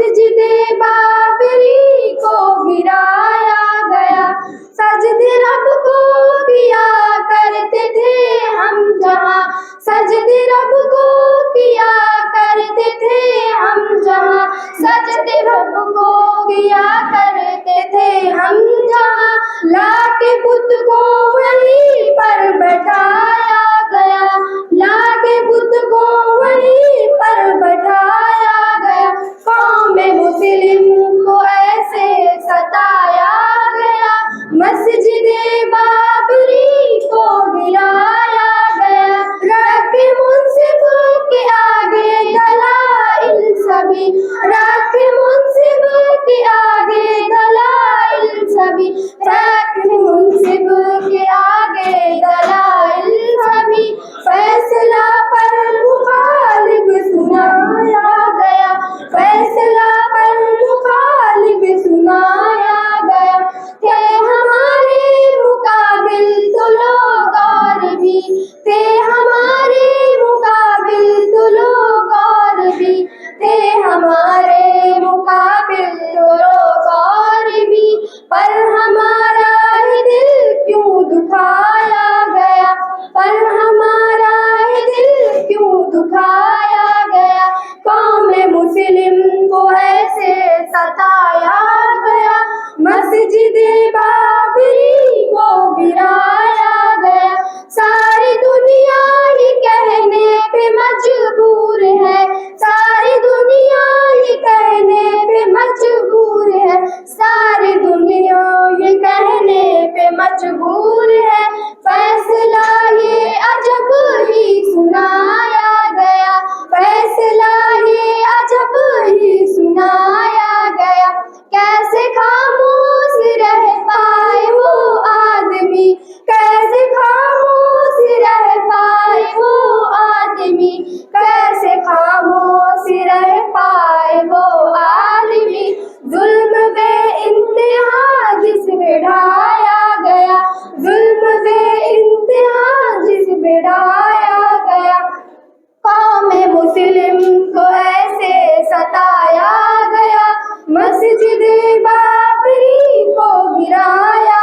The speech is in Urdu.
مسجد بابری کو گرایا گیا، سجدے رب کو کیا کرتے تھے ہم جہاں، سجدے رب کو کیا کرتے تھے ہم جہاں، سجدے رب کو کیا کرتے تھے ہم جہاں، لا کے بت کو وہیں پر بٹھایا گیا، لا کے بت کو وہیں پر بٹھایا گیا، قوم مسلم کو ایسے ستایا گیا، مسجد بابری کو گرایا گیا، رکھ منصب کے آگے دلائل سبھی، رکھ منصب کے آگے دلائل سبھی، رکھ منصب کے آگے دلائل سبھی، فیصلہ پر مخالف سنایا گیا، فیصلہ پر مخالف سنایا گیا، تھے ہمارے مقابل تو لوگ اور بھی، تھے ہمارے مقابل تو لوگ اور بھی، تھے ہمارے مقابل تو لوگ اور بھی، پر ہمارا ہی دل کیوں دکھایا گیا، پر ہمارا ہی دل کیوں دکھایا گیا، قوم مسلم کو ایسے ستایا گیا، مسجد بابری کو گرایا گیا، ساری دنیا یہ کہنے پہ مجبور ہے، ساری دنیا یہ کہنے پہ مجبور ہے، ساری دنیا یہ کہنے پہ مجبور ہے، فیصلہ یہ عجب ہی سنایا گیا، فیصلہ یہ عجب ہی سنایا گیا، کیسے خاموش رہ پائے وہ آدمی، کیسے خاموش رہ پائے وہ آدمی، کیسے خاموش رہ پائے وہ آدمی، ظلم بے انتہا جس پہ ڈھایا گیا، ظلم بے انتہا جس پہ ڈھایا گیا، قوم مسلم کو ایسے ستایا گیا، مسجد بابری کو گرایا